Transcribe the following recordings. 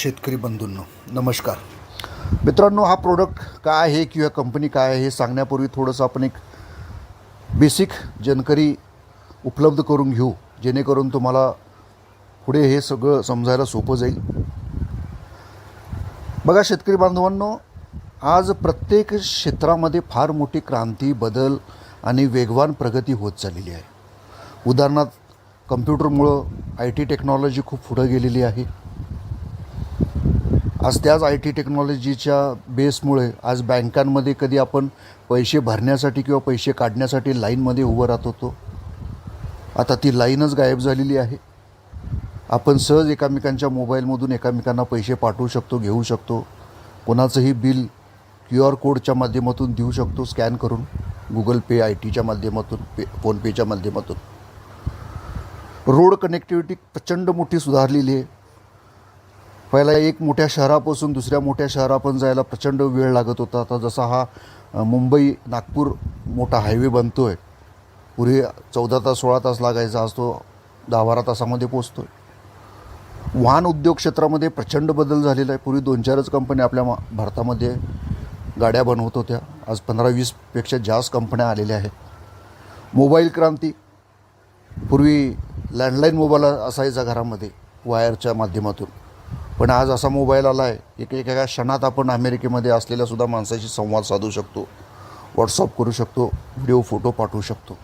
शेतकरी बंधूंनो नमस्कार. मित्रांनो, हा प्रोडक्ट काय आहे किंवा कंपनी काय आहे हे सांगण्यापूर्वी थोडंसं आपण एक बेसिक जानकारी उपलब्ध करून घेऊ, जेणेकरून तुम्हाला पुढे हे सगळं समजायला सोपं जाईल. बघा शेतकरी बांधवांनो, आज प्रत्येक क्षेत्रामध्ये फार मोठी क्रांती, बदल आणि वेगवान प्रगती होत चाललेली आहे. उदाहरणार्थ कम्प्युटरमुळं IT टेक्नॉलॉजी खूप पुढे गेलेली आहे. आज त्याच IT टेक्नॉलॉजीच्या बेसमुळे आज बँकांमध्ये कधी आपण पैसे भरण्यासाठी किंवा पैसे काढण्यासाठी लाईनमध्ये उभं राहत होतो, आता ती लाईनच गायब झालेली आहे. आपण सहज एकमेकांच्या मोबाईलमधून एकमेकांना पैसे पाठवू शकतो, घेऊ शकतो. कोणाचंही बिल QR कोडच्या माध्यमातून देऊ शकतो, स्कॅन करून, Google पे, ITच्या माध्यमातून, फोनपेच्या माध्यमातून. रोड कनेक्टिव्हिटी प्रचंड मोठी सुधारलेली आहे. पहिला एक मोठ्या शहरापासून दुसऱ्या मोठ्या शहरापर्यंत जायला प्रचंड वेळ लागत होता. आता जसा हा मुंबई नागपूर मोठा हायवे बनतो आहे, पूर्वी 14 तास 16 तास लागायचा, आज तो 10-12 तासामध्ये पोचतो आहे. वाहन उद्योग क्षेत्रामध्ये प्रचंड बदल झालेला आहे. पूर्वी 2-4च कंपन्या आपल्या भारतामध्ये गाड्या बनवत होत्या, आज 15-20 पेक्षा जास्त कंपन्या आलेल्या आहेत. मोबाईल क्रांती, पूर्वी लँडलाईन मोबाईल असायचा घरामध्ये वायरच्या माध्यमातून, पण आज असा मोबाईल आला आहे एका क्षणात आपण अमेरिकेमध्ये असलेल्या सुद्धा माणसाशी संवाद साधू शकतो, व्हॉट्सअप करू शकतो, व्हिडिओ फोटो पाठवू शकतो.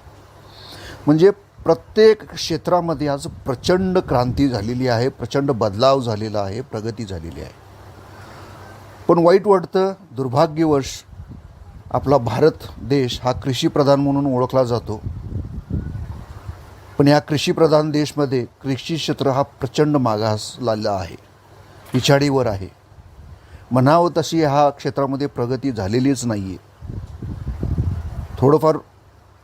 म्हणजे प्रत्येक क्षेत्रामध्ये आज प्रचंड क्रांती झालेली आहे, प्रचंड बदलाव झालेला आहे, प्रगती झालेली आहे. पण वाईट वाटतं, दुर्भाग्यवश आपला भारत देश हा कृषीप्रधान म्हणून ओळखला जातो. पण या कृषीप्रधान देशमध्ये कृषी क्षेत्र हा प्रचंड मागासलेला आहे, पिछाडीवर आहे. म्हणावं तशी ह्या क्षेत्रामध्ये प्रगती झालेलीच नाही आहे. थोडंफार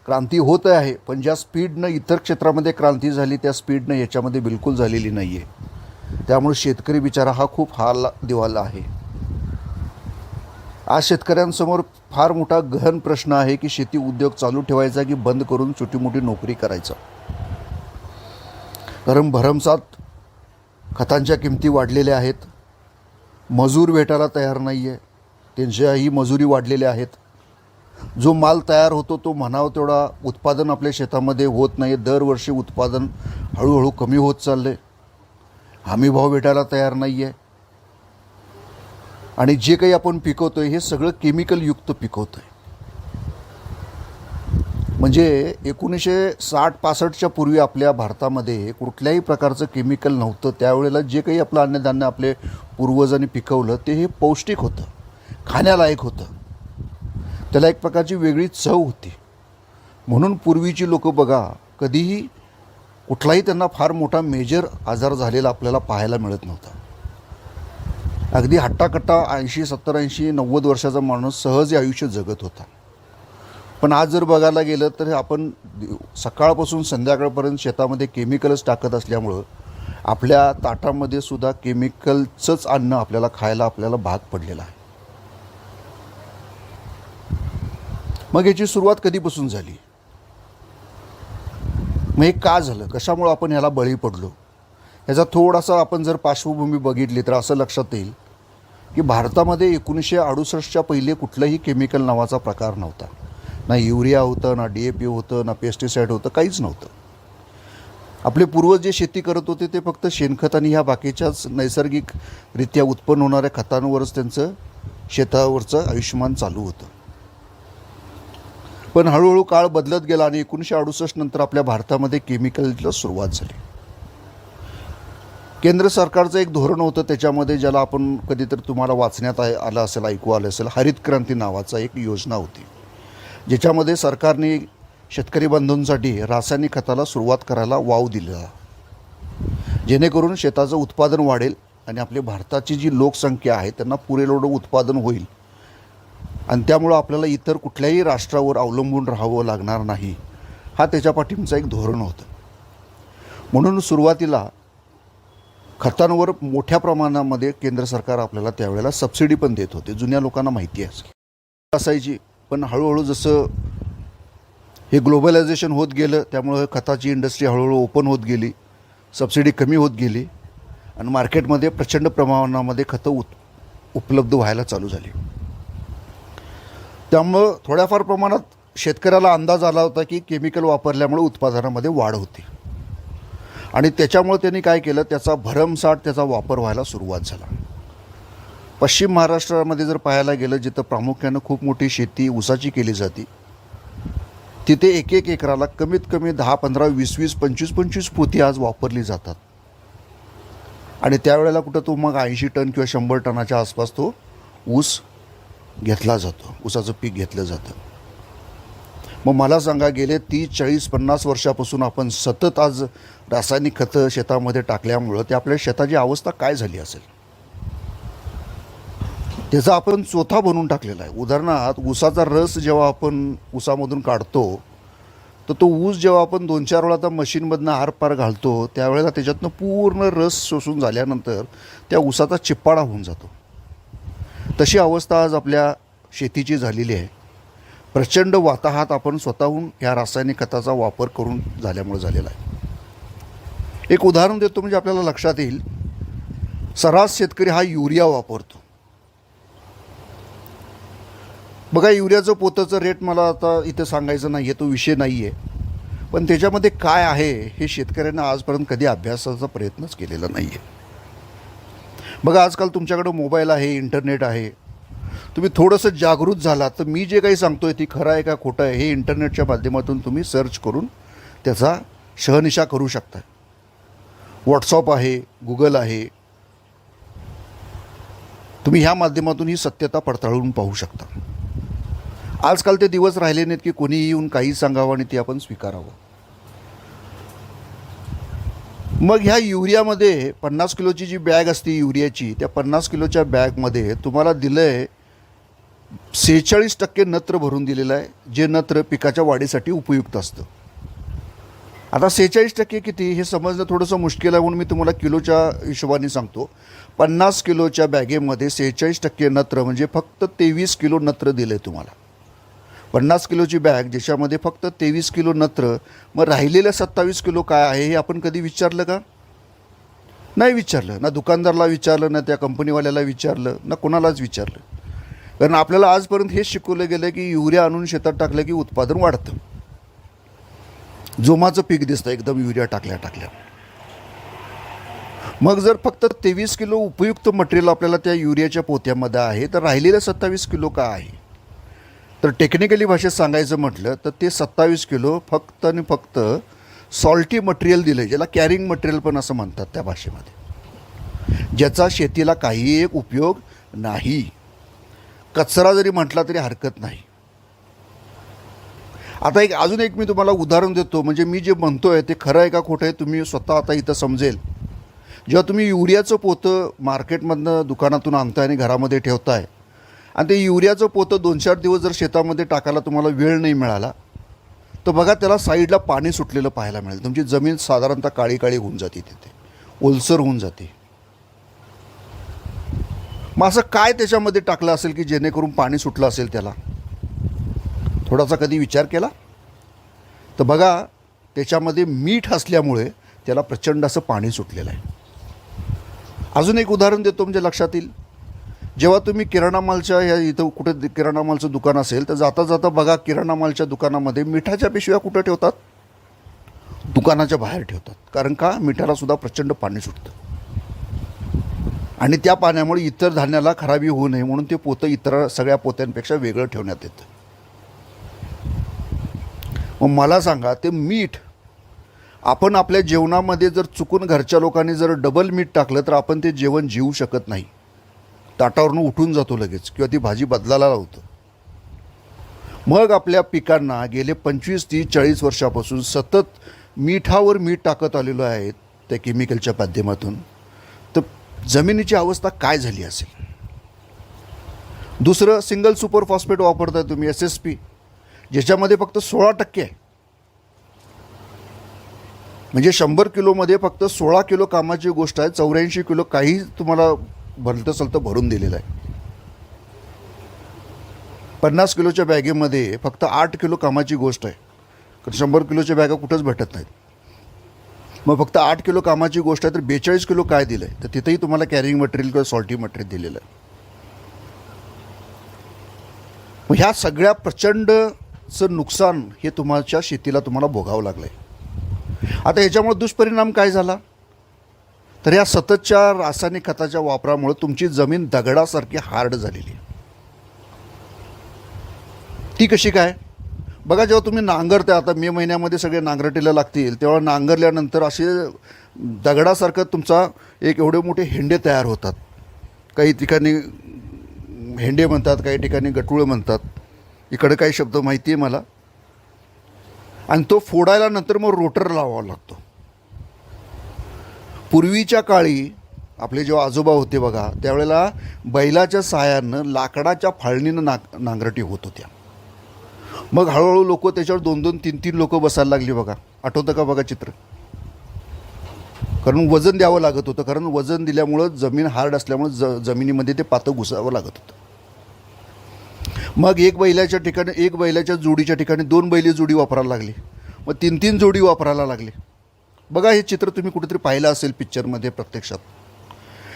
क्रांती होत आहे, पण ज्या स्पीडनं इतर क्षेत्रामध्ये क्रांती झाली त्या स्पीडनं याच्यामध्ये बिलकुल झालेली नाही आहे. त्यामुळे शेतकरी बिचारा हा खूप हाल दिवाला आहे. आज शेतकऱ्यांसमोर फार मोठा गहन प्रश्न आहे की शेती उद्योग चालू ठेवायचा की बंद करून छोटी मोठी नोकरी करायचा. कारण भरमसाठ खतांच्या किमती वाढलेल्या आहेत, मजूर भेटायला तयार नाही आहे, त्यांच्याही मजुरी वाढलेल्या आहेत. जो माल तयार होतो तो म्हणावं तेवढा उत्पादन आपल्या शेतामध्ये होत नाही. दरवर्षी उत्पादन हळूहळू कमी होत चाललं आहे. हमीभाव भेटायला तयार नाही आहे. आणि जे काही आपण पिकवतो आहे हे सगळं केमिकलयुक्त पिकवतो आहे. म्हणजे 1960-65च्या पूर्वी आपल्या भारतामध्ये कुठल्याही प्रकारचं केमिकल नव्हतं. त्यावेळेला जे काही आपलं अन्नधान्य आपले पूर्वजांनी पिकवलं ते हे पौष्टिक होतं, खाण्यालायक होतं, त्याला एक प्रकारची वेगळी चव होती. म्हणून पूर्वीची लोक बघा, कधीही कुठलाही त्यांना फार मोठा मेजर आजार झालेला आपल्याला पाहायला मिळत नव्हता. अगदी हट्टाकट्टा 80, 70, 80, 90 वर्षाचा माणूस सहज आयुष्य जगत होता. पण आज जर बघायला गेलं तर आपण सकाळपासून संध्याकाळपर्यंत शेतामध्ये केमिकलच टाकत असल्यामुळं आपल्या ताटामध्ये सुद्धा केमिकलचंच अन्न आपल्याला भाग पडलेला आहे. मग याची सुरुवात कधीपासून झाली, मग हे का झालं, कशामुळं आपण ह्याला बळी पडलो, याचा थोडासा आपण जर पार्श्वभूमी बघितली तर असं लक्षात येईल की भारतामध्ये 1968च्या पहिले कुठलंही केमिकल नावाचा प्रकार नव्हता. ना युरिया होतं, ना DAP होतं, ना पेस्टिसाईड होतं, काहीच नव्हतं. आपले पूर्वज जे शेती करत होते ते फक्त शेणखत आणि ह्या बाकीच्याच नैसर्गिकरित्या उत्पन्न होणाऱ्या खतांवरच त्यांचं शेतावरचं आयुष्यमान चालू होतं. पण हळूहळू काळ बदलत गेला आणि 1968 नंतर आपल्या भारतामध्ये केमिकलला सुरुवात झाली. केंद्र सरकारचं एक धोरण होतं, त्याच्यामध्ये ज्याला आपण कधीतरी तुम्हाला वाचण्यात आलं असेल, ऐकू आलं असेल, हरित क्रांती नावाचा एक योजना होती, ज्याच्यामध्ये सरकारने शेतकरी बंधूंसाठी रासायनिक खताला सुरुवात करायला वाव दिला, जेणेकरून शेताचं उत्पादन वाढेल आणि आपल्या भारताची जी लोकसंख्या आहे त्यांना पुरेल एवढं उत्पादन होईल आणि त्यामुळं आपल्याला इतर कुठल्याही राष्ट्रावर अवलंबून राहावं लागणार नाही. हा त्याच्या पाठीमागचा एक धोरण होतं. म्हणून सुरुवातीला खतांवर मोठ्या प्रमाणामध्ये केंद्र सरकार आपल्याला त्यावेळेला सबसिडी पण देत होते. जुन्या लोकांना माहिती असायची. पण हळूहळू जसं हे ग्लोबलायझेशन होत गेलं त्यामुळे खताची इंडस्ट्री हळूहळू ओपन होत गेली, सबसिडी कमी होत गेली आणि मार्केटमध्ये प्रचंड प्रमाणामध्ये खतं उपलब्ध व्हायला चालू झाली. त्यामुळं थोड्याफार प्रमाणात शेतकऱ्याला अंदाज आला होता की केमिकल वापरल्यामुळे उत्पादनामध्ये वाढ होते आणि त्याच्यामुळे त्यांनी काय केलं, त्याचा भरमसाठ त्याचा वापर व्हायला सुरुवात झाला. पश्चिम महाराष्ट्रामध्ये जर पाहायला गेलं, जिथं प्रामुख्यानं खूप मोठी शेती ऊसाची केली जाते, तिथे एक एक एकराला कमीत कमी 10, 15, 20, 20, 25, 25 पोती आज वापरली जातात. आणि त्यावेळेला कुठं तो मग 80 टन किंवा 100 टनाच्या आसपास तो ऊस घेतला जातो, ऊसाचं पीक घेतलं जातं. मग मला सांगा, गेले 30, 40, 50 वर्षापासून आपण सतत आज रासायनिक खतं शेतामध्ये टाकल्यामुळं ते आपल्या शेताची अवस्था काय झाली असेल, त्याचा आपण चोथा बनवून टाकलेला आहे. उदाहरणार्थ, ऊसाचा रस जेव्हा आपण ऊसामधून काढतो, तर तो ऊस जेव्हा आपण 2-4 वेळा त्या मशीनमधनं आरपार घालतो, त्यावेळेला त्याच्यातनं पूर्ण रस शोषून झाल्यानंतर त्या ऊसाचा चिप्पाडा होऊन जातो. तशी अवस्था आज आपल्या शेतीची झालेली आहे. प्रचंड वाताहात आपण स्वतःहून या रासायनिक खताचा वापर करून झाल्यामुळे झालेला आहे. एक उदाहरण देतो म्हणजे आपल्याला लक्षात येईल. सर्रास शेतकरी हा युरिया वापरतो. बघा, युरियाचं पोताचं रेट मला आता इथं सांगायचं नाही आहे, तो विषय नाही आहे. पण त्याच्यामध्ये काय आहे हे शेतकऱ्यांना आजपर्यंत कधी अभ्यासाचा प्रयत्नच केलेला नाही आहे. बघा, आजकाल तुमच्याकडं मोबाईल आहे, इंटरनेट आहे. तुम्ही थोडंसं जागृत झालात तर मी जे काही सांगतो आहे ती खरं आहे का खोटं आहे हे इंटरनेटच्या माध्यमातून तुम्ही सर्च करून त्याचा शहनिशा करू शकता. व्हॉट्सअप आहे, गुगल आहे. तुम्ही ह्या माध्यमातून ही सत्यता पडताळून पाहू शकता. आजकाल ते दिवस राहिले नाहीत की कोणीही येऊन काही सांगावं आणि ते आपण स्वीकारावं. मग ह्या युरियामध्ये 50 किलोची जी बॅग असते युरियाची, त्या 50 किलोच्या बॅगमध्ये तुम्हाला दिलं आहे 46% नत्र भरून दिलेलं आहे, जे नत्र पिकाच्या वाढीसाठी उपयुक्त असतं. आता 46% किती हे समजणं थोडंसं मुश्किल आहे, म्हणून मी तुम्हाला किलोच्या हिशोबाने सांगतो. 50 किलोच्या बॅगेमध्ये 46% नत्र म्हणजे फक्त 23 किलो नत्र दिलं आहे तुम्हाला. 50 किलोची बॅग ज्याच्यामध्ये फक्त 23 किलो नत्र, मग राहिलेलं 27 किलो काय आहे हे आपण कधी विचारलं का? नाही विचारलं. ना दुकानदाराला विचारलं, ना त्या कंपनीवाल्याला विचारलं, ना कोणालाच विचारलं. कारण आपल्याला आजपर्यंत हेच शिकवलं गेलं की युरिया आणून शेतात टाकलं की उत्पादन वाढतं, जोमाचं पीक दिसतं एकदम युरिया टाकल्या. मग जर फक्त 23 किलो उपयुक्त मटेरियल आपल्याला त्या युरियाच्या पोत्यामध्ये आहे, तर राहिलेलं 27 किलो का आहे? तर टेक्निकली भाषेत सांगायचं म्हटलं तर ते 27 किलो फक्त आणि फक्त सॉल्टी मटेरियल दिलं, ज्याला कॅरिंग मटेरियल पण असं म्हणतात त्या भाषेमध्ये, ज्याचा शेतीला काही एक उपयोग नाही. कचरा जरी म्हटला तरी हरकत नाही. आता अजून एक मी तुम्हाला उदाहरण देतो, म्हणजे मी जे म्हणतो आहे ते खरं आहे का खोटं आहे तुम्ही स्वतः आता इथं समजेल. जेव्हा तुम्ही युरियाचं पोतं मार्केटमधनं दुकानातून आणताय आणि घरामध्ये ठेवताय, आणि ते युरियाचं पोतं 2-4 दिवस जर शेतामध्ये टाकायला तुम्हाला वेळ नाही मिळाला, तर बघा त्याला साईडला पाणी सुटलेलं पाहायला मिळेल. तुमची जमीन साधारणतः काळी काळी होऊन जाते, तिथे ओलसर होऊन जाते. मग असं काय त्याच्यामध्ये टाकलं असेल की जेणेकरून पाणी सुटलं असेल त्याला? थोडासा कधी विचार केला? तर बघा, त्याच्यामध्ये मीठ असल्यामुळे त्याला प्रचंड असं पाणी सुटलेलं आहे. अजून एक उदाहरण देतो म्हणजे लक्षात येईल. जेव्हा तुम्ही किराणा मालच्या ह्या इथं कुठे किराणा मालचं दुकान असेल तर जाता जाता बघा, किराणा मालच्या दुकानामध्ये मिठाच्या पिशव्या कुठं ठेवतात? दुकानाच्या बाहेर ठेवतात. कारण का? मिठाला सुद्धा प्रचंड पाणी सुटतं आणि त्या पाण्यामुळे इतर धान्याला खराबी होऊ नये म्हणून ते पोतं इतर सगळ्या पोत्यांपेक्षा वेगळं ठेवण्यात येतं. मग मला सांगा, ते मीठ आपण आपल्या जेवणामध्ये जर चुकून घरच्या लोकांनी जर डबल मीठ टाकलं तर आपण ते जेवण जेवू शकत नाही. ताटावरून उठून जातो लगेच किंवा ती भाजी बदलायला लावतं. मग आपल्या पिकांना गेले 25, 30, 40 वर्षापासून सतत मिठावर मीठ टाकत आलेलो आहे त्या केमिकलच्या माध्यमातून, तर जमिनीची अवस्था काय झाली असेल? दुसरं, सिंगल सुपर फॉस्फेट वापरताय तुम्ही SSP, ज्याच्यामध्ये फक्त 16% आहे. म्हणजे 100 किलोमध्ये फक्त 16 किलो कामाची गोष्ट आहे. 84 किलो काही तुम्हाला भलतं सलतं भरून दिलेलं आहे. 50 किलोच्या बॅगेमध्ये फक्त 8 किलो कामाची गोष्ट आहे. कारण 100 किलोच्या बॅगा कुठंच भेटत नाहीत. मग फक्त 8 किलो कामाची गोष्ट आहे तर 42 किलो काय दिलं आहे, तर तिथंही तुम्हाला कॅरिंग मटेरियल किंवा सॉल्टी मटेरियल दिलेलं आहे. मग ह्या सगळ्या प्रचंडचं नुकसान हे तुमच्या शेतीला तुम्हाला भोगावं लागलं आहे. आता याच्यामुळे दुष्परिणाम काय झाला, तर या सततच्या रासायनिक खताच्या वापरामुळे तुमची जमीन दगडासारखी हार्ड झालेली आहे. ती कशी काय बघा, जेव्हा तुम्ही नांगरता, आता मे महिन्यामध्ये सगळे नांगरटीला लागतील, तेव्हा नांगरल्यानंतर असे दगडासारखं तुमचा एक एवढे मोठे हेंडे तयार होतात. काही ठिकाणी हेंडे म्हणतात, काही ठिकाणी गटुळं म्हणतात, इकडे काही शब्द माहिती आहे मला. आणि तो फोडायला नंतर मग रोटर लावावा लागतो. पूर्वीच्या काळी आपले जेव्हा आजोबा होते बघा, त्यावेळेला बैलाच्या सहाय्यानं लाकडाच्या फाळणीनं नांगरटी होत होत्या. मग हळूहळू लोक त्याच्यावर 2-2, 3-3 लोक बसायला लागली बघा. आठवतं का बघा चित्र? कारण वजन द्यावं लागत होतं, कारण वजन दिल्यामुळं जमीन हार्ड असल्यामुळं जमिनीमध्ये ते पातं घुसावं लागत होतं. मग एक बैलाच्या जोडीच्या ठिकाणी 2 बैली जोडी वापरायला लागली, मग 3-3 जोडी वापरायला लागली. बघा हे चित्र तुम्ही कुठेतरी पाहिलं असेल पिक्चरमध्ये प्रत्यक्षात.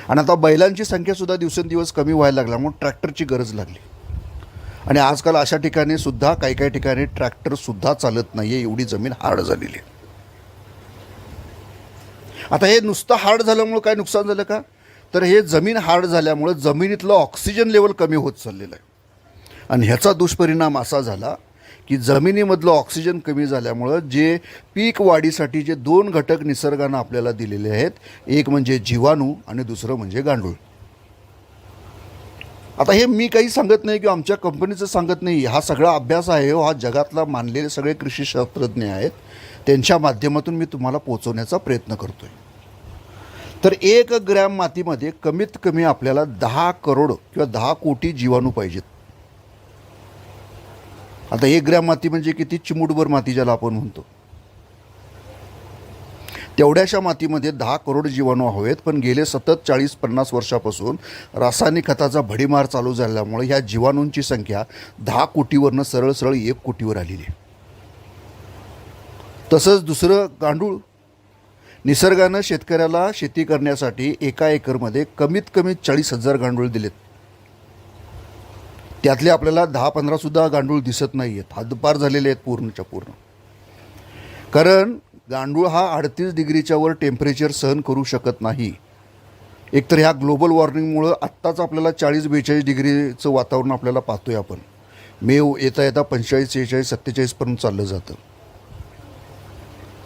आणि आता बैलांची संख्यासुद्धा दिवसेंदिवस कमी व्हायला लागल्यामुळे ट्रॅक्टरची गरज लागली. आणि आजकाल अशा ठिकाणी सुद्धा काही ठिकाणी ट्रॅक्टरसुद्धा चालत नाही आहे, एवढी जमीन हार्ड झालेली आहे. आता हे नुसतं हार्ड झाल्यामुळं काय नुकसान झालं का, तर हे जमीन हार्ड झाल्यामुळं जमिनीतलं ऑक्सिजन लेवल कमी होत चाललेलं आहे. आणि ह्याचा दुष्परिणाम असा झाला की जमिनीमधलं ऑक्सिजन कमी झाल्यामुळं जे पीक वाढीसाठी जे 2 घटक निसर्गानं आपल्याला दिलेले आहेत, एक म्हणजे जीवाणू आणि दुसरं म्हणजे गांडूळ. आता हे मी काही सांगत नाही किंवा आमच्या कंपनीचं सांगत नाही, हा सगळा अभ्यास आहे, हा जगातला मानलेले सगळे कृषीशास्त्रज्ञ आहेत, त्यांच्या माध्यमातून मी तुम्हाला पोहोचवण्याचा प्रयत्न करतो आहे. तर 1 ग्रॅम मातीमध्ये कमीत कमी आपल्याला 10 करोड किंवा 10 कोटी जीवाणू पाहिजेत. आता 1 ग्रॅम माती म्हणजे किती, चिमूटभर माती ज्याला आपण म्हणतो, तेवढ्याशा मातीमध्ये 10 करोड जीवाणू हवेत. पण गेले सतत 40-50 वर्षापासून रासायनिक खताचा भडीमार चालू झाल्यामुळे ह्या जीवाणूंची संख्या 10 कोटीवरनं सरळ 1 कोटीवर आलेली आहे. तसंच दुसरं गांडूळ, निसर्गानं शेतकऱ्याला शेती करण्यासाठी 1 एकरमध्ये कमीत कमी 40,000 गांडूळ दिलेत. त्यातले आपल्याला 10-15 सुद्धा गांडूळ दिसत नाही आहेत, हद्दपार झालेले आहेत पूर्णच्या पूर्ण. कारण गांडूळ हा 38 डिग्रीच्या वर टेम्परेचर सहन करू शकत नाही. एकतर ह्या ग्लोबल वॉर्मिंगमुळं आत्ताच आपल्याला 40-42 डिग्रीचं वातावरण आपल्याला पाहतोय आपण. मे येता 45, 46, 47पर्यंत चाललं जातं.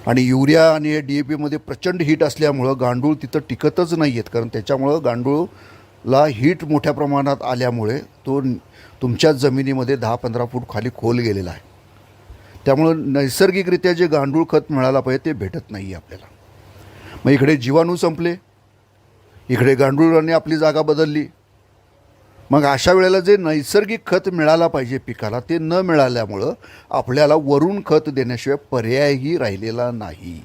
आणि युरिया आणि DAPमध्ये प्रचंड हीट असल्यामुळं गांडूळ तिथं टिकतच नाही आहेत. कारण त्याच्यामुळं गांडूळला हीट मोठ्या प्रमाणात आल्यामुळे तो तुमच्या जमिनीमध्ये 10-15 फूट खाली खोल गेलेला आहे. त्यामुळं नैसर्गिकरित्या जे गांडूळ खत मिळायला पाहिजे ते भेटत नाही आहे आपल्याला. मग इकडे जीवाणू संपले, इकडे गांडूळाने आपली जागा बदलली. मग अशा वेळेला जे नैसर्गिक खत मिळायला पाहिजे पिकाला ते न मिळाल्यामुळं आपल्याला वरून खत देण्याशिवाय पर्यायही राहिलेला नाही.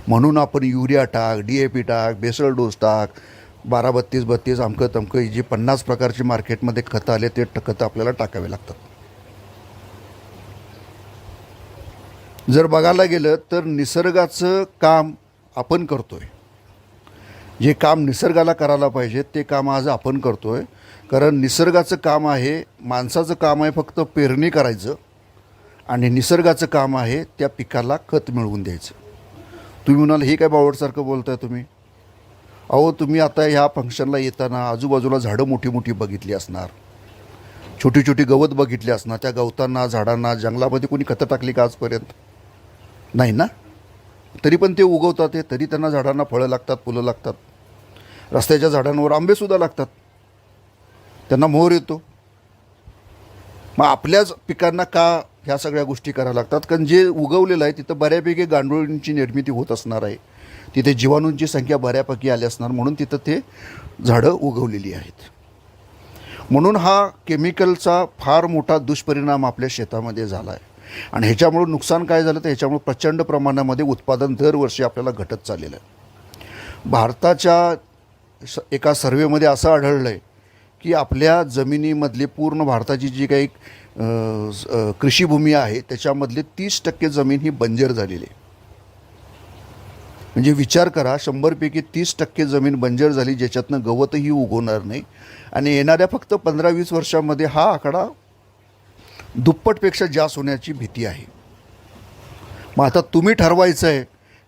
म्हणून आपण युरिया टाक, DAP टाक, बेसल डोस टाक, 12-32-32 अमकं तमकं जी 50 प्रकारची मार्केटमध्ये खतं आले ते खतं आपल्याला टाकावे लागतात. जर बघायला गेलं तर निसर्गाचं काम आपण करतोय. जे काम निसर्गाला करायला पाहिजे ते काम आज आपण करतोय. कारण निसर्गाचं काम आहे, माणसाचं काम आहे फक्त पेरणी करायचं, आणि निसर्गाचं काम आहे त्या पिकाला खत मिळवून द्यायचं. तुम्ही म्हणाल हे काय बावडसारखं बोलताय तुम्ही? अहो तुम्ही आता ह्या फंक्शनला येताना आजूबाजूला झाडं मोठी मोठी बघितली असणार, छोटी छोटी गवत बघितली असणार. त्या गवतांना, झाडांना, जंगलामध्ये कोणी खतं टाकली का आजपर्यंत? नाही ना. तरी पण ते उगवतात, ते तरी त्यांना झाडांना फळं लागतात, फुलं लागतात. रस्त्याच्या झाडांवर आंबेसुद्धा लागतात, त्यांना मोहर येतो. मग आपल्याच पिकांना का ह्या सगळ्या गोष्टी कराव्या लागतात? कारण जे उगवलेलं आहे तिथं बऱ्यापैकी गांडुळींची निर्मिती होत असणार आहे, तिथे जीवाणूंची संख्या बऱ्यापैकी आली असणार, म्हणून तिथं ते झाडं उगवलेली आहेत. म्हणून हा केमिकलचा फार मोठा दुष्परिणाम आपल्या शेतामध्ये झाला आहे. आणि ह्याच्यामुळं नुकसान काय झालं तर ह्याच्यामुळं प्रचंड प्रमाणामध्ये उत्पादन दरवर्षी आपल्याला घटत चाललेलं आहे. भारताच्या एका सर्वेमध्ये असं आढळलं आहे की आपल्या जमिनीमधली पूर्ण भारताची जी काही कृषीभूमी आहे त्याच्यामधले 30% जमीन ही बंजर झालेली आहे. म्हणजे विचार करा, 100पैकी 30% जमीन बंजर झाली, ज्याच्यातनं गवतही उगवणार नाही. आणि येणाऱ्या फक्त 15-20 वर्षांमध्ये हा आकडा दुप्पटपेक्षा जास्त होण्याची भीती आहे. मग आता तुम्ही ठरवायचं आहे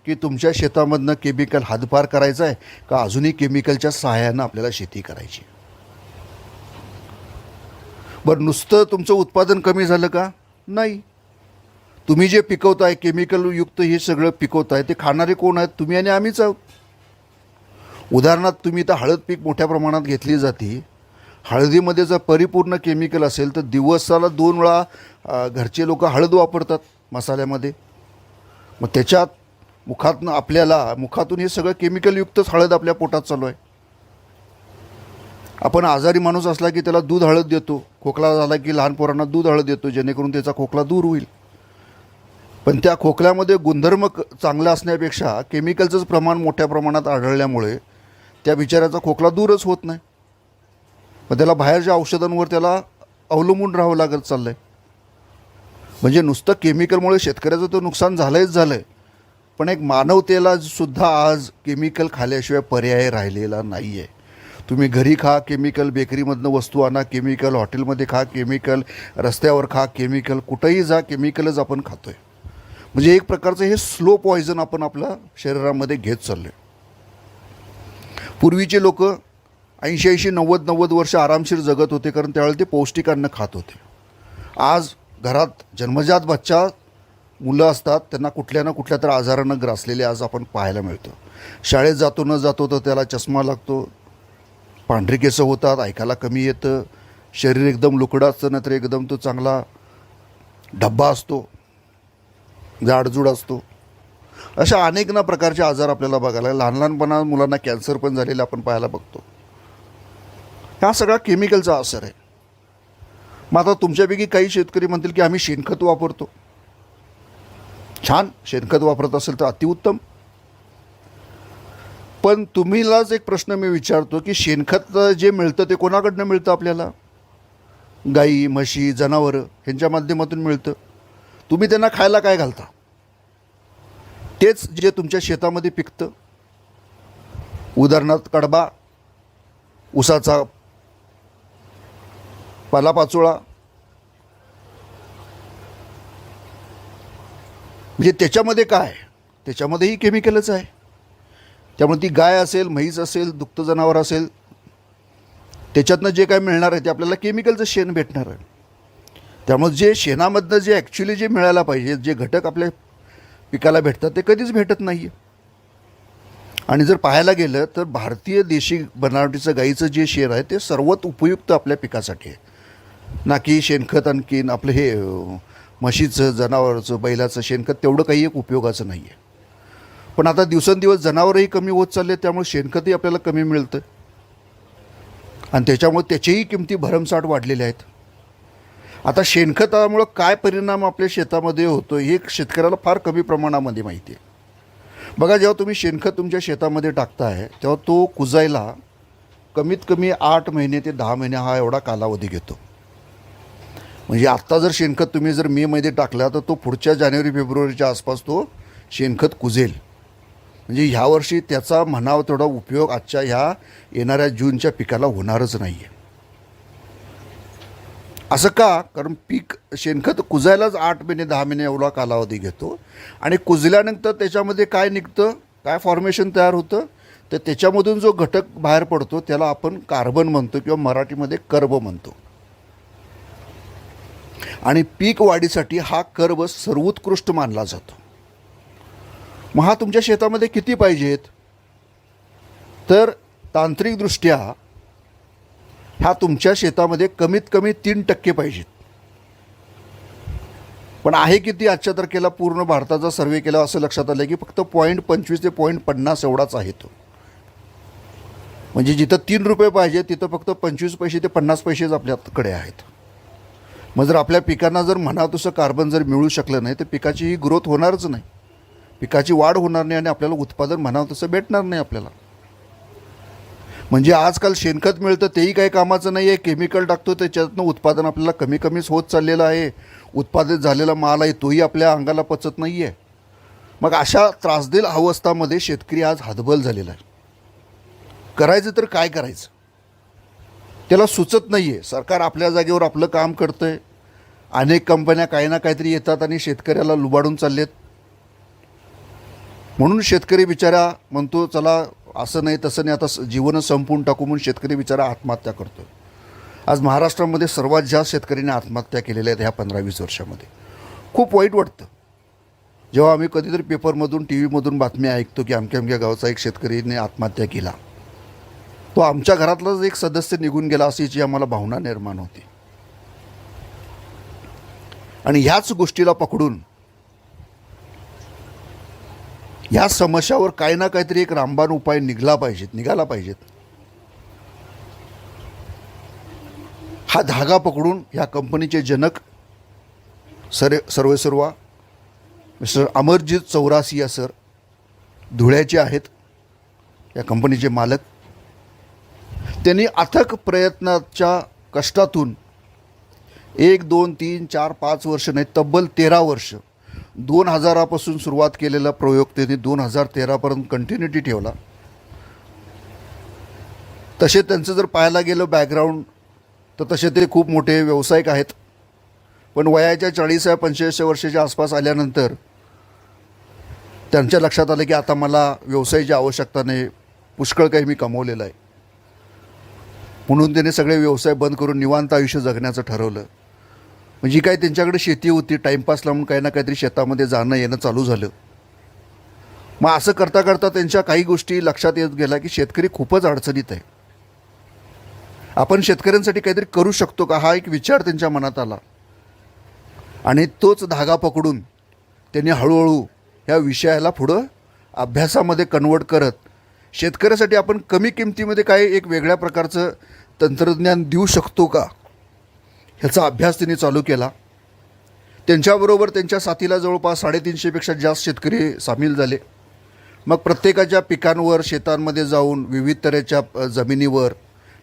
की तुमच्या शेतामधनं केमिकल हद्दपार करायचं आहे का अजूनही केमिकलच्या सहाय्यानं आपल्याला शेती करायची. बरं, नुसतं तुमचं उत्पादन कमी झालं का? नाही. तुम्ही जे पिकवताय केमिकलयुक्त हे सगळं पिकवताय, ते खाणारे कोण आहेत? तुम्ही आणि आम्हीच आहोत. उदाहरणार्थ तुम्ही तर हळद पीक मोठ्या प्रमाणात घेतली जाते. हळदीमध्ये जर परिपूर्ण केमिकल असेल तर दिवसाला 2 वेळा घरचे लोक हळद वापरतात मसाल्यामध्ये. मग त्याच्यात मुखातून हे सगळं केमिकलयुक्तच हळद आपल्या पोटात चालू आहे. आपण आजारी माणूस असला की त्याला दूध हळद देतो, खोकला झाला की लहान पोरांना दूध हळद देतो जेणेकरून त्याचा खोकला दूर होईल. पण त्या खोकल्यामध्ये गुणधर्म चांगला असण्यापेक्षा केमिकलचंच प्रमाण मोठ्या प्रमाणात आढळल्यामुळे त्या बिचाऱ्याचा खोकला दूरच होत नाही. मग त्याला बाहेरच्या औषधांवर त्याला अवलंबून राहावं लागत चाललं आहे. म्हणजे नुसतं केमिकलमुळे शेतकऱ्याचं तर नुकसान झालंच झालं आहे, पण एक मानवतेला सुद्धा आज केमिकल खाल्ल्याशिवाय पर्याय राहिलेला नाही आहे. तुम्ही घरी खा केमिकल, बेकरीमधनं वस्तू आणा केमिकल, हॉटेलमध्ये खा केमिकल, रस्त्यावर खा केमिकल, कुठंही जा केमिकलच आपण खातो आहे. म्हणजे एक प्रकारचं हे स्लो पॉयझन आपण आपल्या शरीरामध्ये घेत चाललो आहे. पूर्वीचे लोक 80-90 वर्ष आरामशीर जगत होते, कारण त्यावेळेला ते पौष्टिक अन्न खात होते. आज घरात जन्मजात मुलं असतात, त्यांना कुठल्या ना कुठल्या तर आजारानं ग्रासलेले आज आपण पाहायला मिळतो. शाळेत जातो न जातो तर त्याला चष्मा लागतो, पांढरी केसं होतात, ऐकायला कमी येतं, शरीर एकदम लुकडं असतं, नंतर एकदम तो चांगला डब्बा असतो, जाडजूड असतो. अशा अनेक ना प्रकारचे आजार आपल्याला बघायला, लहानपणा मुलांना कॅन्सर पण झालेले आपण पाहायला बघतो. हा सगळा केमिकलचा असर आहे. मग आता तुमच्यापैकी काही शेतकरी म्हणतील की आम्ही शेणखत वापरतो. छान, शेणखत वापरत असेल तर अतिउत्तम. पण तुम्हीलाच एक प्रश्न मी विचारतो की शेणखत जे मिळतं ते कोणाकडनं मिळतं आपल्याला? गाई, म्हशी, जनावरं ह्यांच्या माध्यमातून मिळतं. तुम्ही त्यांना खायला काय घालता? तेच जे तुमच्या शेतामध्ये पिकतं. उदाहरणार्थ कडबा, ऊसाचा पालापाचोळा, म्हणजे त्याच्यामध्ये काय? त्याच्यामध्येही केमिकलच आहे. त्यामुळे ती गाय असेल, म्हैस असेल, दुभतं जनावर असेल, त्याच्यातनं जे काय मिळणार आहे ते आपल्याला केमिकलचं शेण भेटणार आहे. त्यामुळे जे शेणामधनं जे ॲक्च्युली जे मिळायला पाहिजे, जे घटक आपल्या पिकाला भेटतात ते कधीच भेटत नाही आहे. आणि जर पाहायला गेलं तर भारतीय देशी बनावटीचं गाईचं जे शेण आहे ते सर्वात उपयुक्त आपल्या पिकासाठी आहे, ना की शेणखत. आणखीन आपलं हे म्हशीचं, जनावरचं, बैलाचं शेणखत तेवढं काही एक उपयोगाचं नाही आहे. पण आता दिवसेंदिवस जनावरही कमी होत चालले, त्यामुळे शेणखतही आपल्याला कमी मिळतं आणि त्याच्यामुळे त्याच्याही किमती भरमसाठ वाढलेल्या आहेत. आता शेणखतामुळं काय परिणाम आपल्या शेतामध्ये होतो हे शेतकऱ्याला फार कमी प्रमाणामध्ये माहिती आहे. बघा, जेव्हा तुम्ही शेणखत तुमच्या शेतामध्ये टाकताय तेव्हा तो कुजायला कमीत कमी 8 महिने ते 10 महिने हा एवढा कालावधी घेतो. म्हणजे आत्ता जर शेणखत तुम्ही जर मेमध्ये टाकला तर तो पुढच्या जानेवारी-फेब्रुवारीच्या आसपास तो शेणखत कुजेल. म्हणजे ह्या वर्षी त्याचा म्हणावा तेवढा उपयोग आजच्या ह्या येणाऱ्या जूनच्या पिकाला होणारच नाही आहे. असं का? कारण पीक शेणखत कुजायलाच 8 महिने 10 महिने एवढा कालावधी घेतो. आणि कुजल्यानंतर त्याच्यामध्ये काय निघतं, काय फॉर्मेशन तयार होतं, तर त्याच्यामधून जो घटक बाहेर पडतो त्याला आपण कार्बन म्हणतो किंवा मराठीमध्ये कर्ब म्हणतो. आणि पीक वाढीसाठी हा कर्ब सर्वोत्कृष्ट मानला जातो. मग हा तुमच्या शेतामध्ये किती पाहिजेत? तर तांत्रिकदृष्ट्या ह्या तुमच्या शेतामध्ये कमीत कमी 3% पाहिजेत. पण आहे किती आजच्या तारखेला? पूर्ण भारताचा सर्वे केला असं लक्षात आलं की फक्त 0.25 ते 0.50 एवढाच आहे तो. म्हणजे जिथं 3 रुपये पाहिजे तिथं फक्त 25 पैसे ते 50 पैसेच आपल्याकडे आहेत. मग जर आपल्या पिकांना जर म्हणावं तसं कार्बन जर मिळू शकलं नाही तर पिकाची ही ग्रोथ होणारच नाही, पिकाची वाढ होणार नाही आणि आपल्याला उत्पादन म्हणावं तसं भेटणार नाही आपल्याला. म्हणजे आजकाल शेणखत मिळतं तेही काही कामाचं नाही आहे, केमिकल टाकतो त्याच्यातनं उत्पादन आपल्याला कमीच होत चाललेलं आहे. उत्पादित झालेला माल आहे तोही आपल्या अंगाला पचत नाही आहे. मग अशा त्रासदेय अवस्थामध्ये शेतकरी आज हतबल झालेला आहे. करायचं तर काय करायचं त्याला सुचत नाही आहे. सरकार आपल्या जागेवर आपलं काम करतं आहे. अनेक कंपन्या काही ना काहीतरी येतात आणि शेतकऱ्याला लुबाडून चाललेत. म्हणून शेतकरी बिचारा म्हणतो चला असं नाही तसं नाही, आता जीवनच संपवून टाकू, म्हणून शेतकरी बिचारा आत्महत्या करतो. आज महाराष्ट्रामध्ये सर्वात जास्त शेतकऱ्यांनी आत्महत्या केलेल्या आहेत ह्या 15-20 वर्षामध्ये. खूप वाईट वाटतं जेव्हा आम्ही कधीतरी पेपरमधून टी व्हीमधून बातम्या ऐकतो की अमक्या अमक्या गावचा एक शेतकरीने आत्महत्या केला. तो आमच्या घरातलाच एक सदस्य निघून गेला अशी आम्हाला भावना निर्माण होती. आणि ह्याच गोष्टीला पकडून ह्या समस्यावर काही ना काहीतरी एक रामबाण उपाय निघाला पाहिजेत. हा धागा पकडून ह्या कंपनीचे जनक सर्वेसर्वा मिस्टर अमरजीत चौरासिया सर धुळ्याचे आहेत, या कंपनीचे मालक. त्यांनी अथक प्रयत्नाच्या कष्टातून 1, 2, 3, 4, 5 वर्ष नाही, तब्बल 13 वर्ष 2000पासून सुरुवात केलेला प्रयोग त्यांनी 2013पर्यंत कंटिन्युटी ठेवला. तसे त्यांचं जर पाहायला गेलं बॅकग्राऊंड तर तसे ते खूप मोठे व्यावसायिक आहेत. पण वयाच्या 40-45 वर्षाच्या आसपास आल्यानंतर त्यांच्या लक्षात आलं की आता मला व्यवसायाची आवश्यकता नाही, पुष्कळ काही मी कमवलेलं आहे. म्हणून त्यांनी सगळे व्यवसाय बंद करून निवांत आयुष्य जगण्याचं ठरवलं. म्हणजे काय त्यांच्याकडे शेती होती, टाईमपासला म्हणून काही ना काहीतरी शेतामध्ये जाणं येणं चालू झालं. मग असं करता करता त्यांच्या काही गोष्टी लक्षात येत गेल्या की शेतकरी खूपच अडचणीत आहे. आपण शेतकऱ्यांसाठी काहीतरी करू शकतो का, हा एक विचार त्यांच्या मनात आला. आणि तोच धागा पकडून त्यांनी हळूहळू ह्या विषयाला पुढं अभ्यासामध्ये कन्वर्ट करत शेतकऱ्यासाठी आपण कमी किमतीमध्ये काय एक वेगळ्या प्रकारचं तंत्रज्ञान देऊ शकतो का ह्याचा अभ्यास त्यांनी चालू केला. त्यांच्याबरोबर त्यांच्या साथीला जवळपास 350पेक्षा जास्त शेतकरी सामील झाले. मग प्रत्येकाच्या पिकांवर शेतांमध्ये जाऊन विविध तऱ्हेच्या जमिनीवर,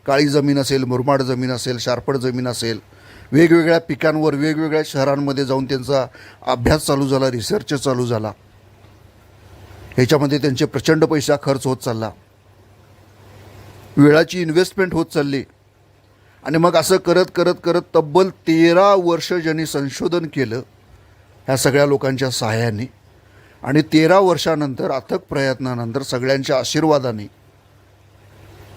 काळी जमीन असेल, मुरमाड जमीन असेल, शारपड जमीन असेल, वेगवेगळ्या पिकांवर वेगवेगळ्या शहरांमध्ये जाऊन त्यांचा अभ्यास चालू झाला, रिसर्च चालू झाला. ह्याच्यामध्ये त्यांचे प्रचंड पैसा खर्च होत चालला, वेळाची इन्व्हेस्टमेंट होत चालली. आणि मग असं करत करत करत तब्बल 13 वर्ष ज्यांनी संशोधन केलं ह्या सगळ्या लोकांच्या सहाय्याने. आणि 13 वर्षानंतर अथक प्रयत्नानंतर सगळ्यांच्या आशीर्वादाने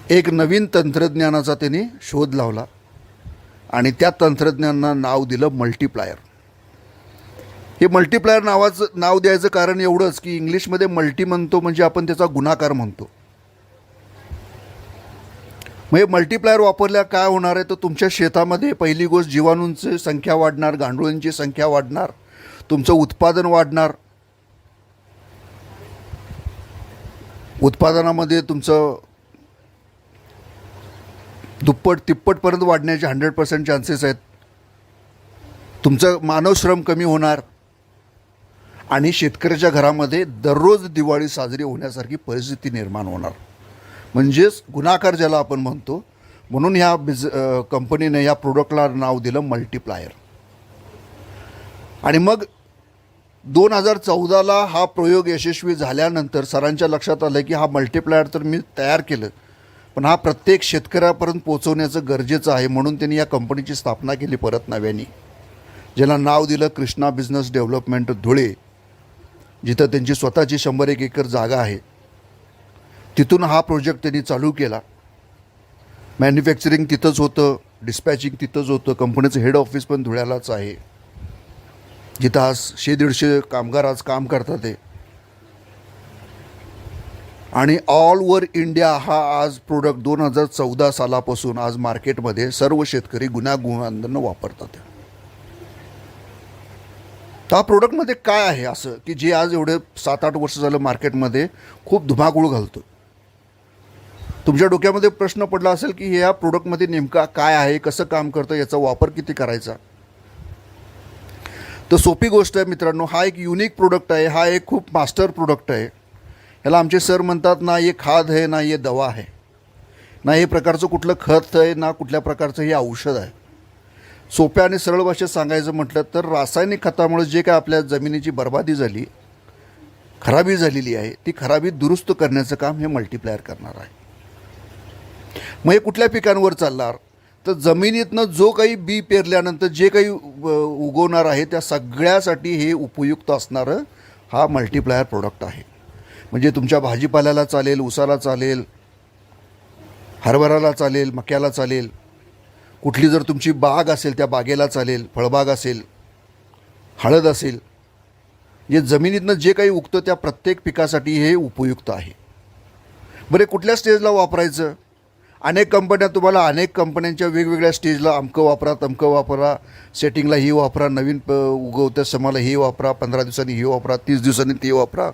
एक नवीन तंत्रज्ञानाचा त्यांनी शोध लावला. आणि त्या तंत्रज्ञानाला नाव दिलं मल्टीप्लायर. हे मल्टीप्लायर नावाचं नाव द्यायचं कारण एवढंच की इंग्लिशमध्ये मल्टी म्हणतो म्हणजे आपण त्याचा गुणाकार म्हणतो. मग हे मल्टीप्लायर वापरल्या काय होणार आहे तर तुमच्या शेतामध्ये पहिली गोष्ट जीवाणूंची संख्या वाढणार, गांडुळांची संख्या वाढणार, तुमचं उत्पादन वाढणार. उत्पादनामध्ये तुमचं दुप्पट तिप्पटपर्यंत वाढण्याचे 100% चान्सेस आहेत. तुमचं मानवश्रम कमी होणार आणि शेतकऱ्याच्या घरामध्ये दररोज दिवाळी साजरी होण्यासारखी परिस्थिती निर्माण होणार. म्हणजेच गुणाकार ज्याला आपण म्हणतो. म्हणून ह्या कंपनीने या प्रोडक्टला नाव दिलं मल्टीप्लायर. आणि मग 2014ला हा प्रयोग यशस्वी झाल्यानंतर सरांच्या लक्षात आलं की हा मल्टीप्लायर तर मी तयार केलं, पण हा प्रत्येक शेतकऱ्यापर्यंत पोहोचवण्याचं गरजेचं आहे. म्हणून त्यांनी या कंपनीची स्थापना केली परत नव्याने, ज्याला नाव दिलं कृष्णा बिझनेस डेव्हलपमेंट धुळे, जिथं त्यांची स्वतःची 100 एकर जागा आहे. तिथून हा प्रोजेक्ट त्यांनी चालू केला. मॅन्युफॅक्चरिंग तिथंच होतं, डिस्पॅचिंग तिथंच होतं. कंपनीचं हेड ऑफिस पण धुळ्यालाच आहे, जिथं आज 100-150 कामगार आज काम करतात ते. आणि ऑल ओव्हर इंडिया हा आज प्रोडक्ट 2014 सालापासून आज मार्केटमध्ये सर्व शेतकरी गुण्यागोविंदानं वापरतात. तर हा प्रोडक्टमध्ये काय आहे असं की जे आज एवढे 7-8 वर्ष झालं मार्केटमध्ये खूप धुमाकूळ घालतो. तुमच्या डोक्यामध्ये प्रश्न पडला असेल की ह्या प्रोडक्टमध्ये नेमका काय आहे, कसं काम करतं, याचा वापर किती करायचा. तर सोपी गोष्ट आहे मित्रांनो, हा एक युनिक प्रोडक्ट आहे. हा एक खूप मास्टर प्रोडक्ट आहे. ह्याला आमचे सर म्हणतात ना ये खाद आहे ना ये दवा आहे, ना हे प्रकारचं कुठलं खत आहे ना कुठल्या प्रकारचं हे औषध आहे. सोप्या आणि सरळ भाषेत सांगायचं म्हटलं तर रासायनिक खतामुळे जे काय आपल्या जमिनीची बर्बादी झाली खराबी झालेली आहे, ती खराबी दुरुस्त करण्याचं काम हे मल्टीप्लायर करणार आहे. मग हे कुठल्या पिकांवर चालणार, तर जमिनीतनं जो काही बी पेरल्यानंतर जे काही उगवणार आहे त्या सगळ्यासाठी हे उपयुक्त असणारं हा मल्टीप्लायर प्रोडक्ट आहे. म्हणजे तुमच्या भाजीपाल्याला चालेल, ऊसाला चालेल, हरभऱ्याला चालेल, मक्याला चालेल, कुठली जर तुमची बाग असेल त्या बागेला चालेल, फळबाग असेल, हळद असेल, जे जमिनीतनं जे काही उगतं त्या प्रत्येक पिकासाठी हे उपयुक्त आहे. बरे कुठल्या स्टेजला वापरायचं, अनेक कंपन्या तुम्हाला अनेक कंपन्यांच्या वेगवेगळ्या स्टेजला अमकं वापरा, तमकं वापरा, सेटिंगला ही वापरा, नवीन उगवत्या समाला ही वापरा, 15 दिवसांनी ही वापरा, 30 दिवसांनी ती वापरा,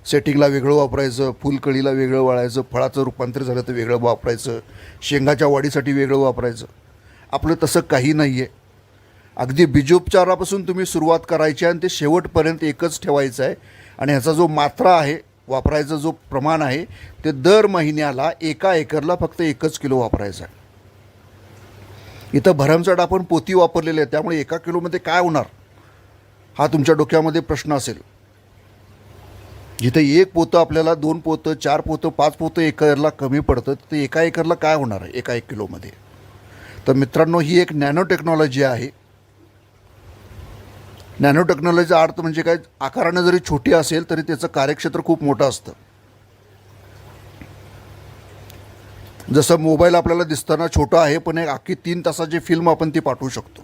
सेटिंगला वेगळं वापरायचं, फुलकळीला वेगळं वाळायचं, फळाचं रूपांतर झालं तर वेगळं वापरायचं, शेंगाच्या वाढीसाठी वेगळं वापरायचं. आपलं तसं काही नाही आहे. अगदी बीजोपचारापासून तुम्ही सुरुवात करायची आणि ते शेवटपर्यंत एकच ठेवायचं आहे. आणि ह्याचा जो मात्रा आहे, वापरायचं जो प्रमाण आहे, ते दर महिन्याला 1 एकरला फक्त 1 किलो वापरायचं आहे. इथं भरमसाठ आपण पोती वापरलेली आहे, त्यामुळे 1 किलोमध्ये काय होणार हा तुमच्या डोक्यामध्ये प्रश्न असेल. जिथे 1 पोतं आपल्याला 2 पोतं, 4 पोतं, 5 पोतं एकरला कमी पडतं, ते 1 एकरला काय होणार आहे 1 किलोमध्ये. तर मित्रांनो, ही एक नॅनो टेक्नॉलॉजी आहे. नॅनो टेक्नॉलॉजीचा अर्थ म्हणजे काय, आकारानं जरी छोटी असेल तरी त्याचं कार्यक्षेत्र खूप मोठं असतं. जसं मोबाईल आपल्याला दिसताना छोटा आहे, पण एक अख्खी 3 तासाची फिल्म आपण ती पाठवू शकतो.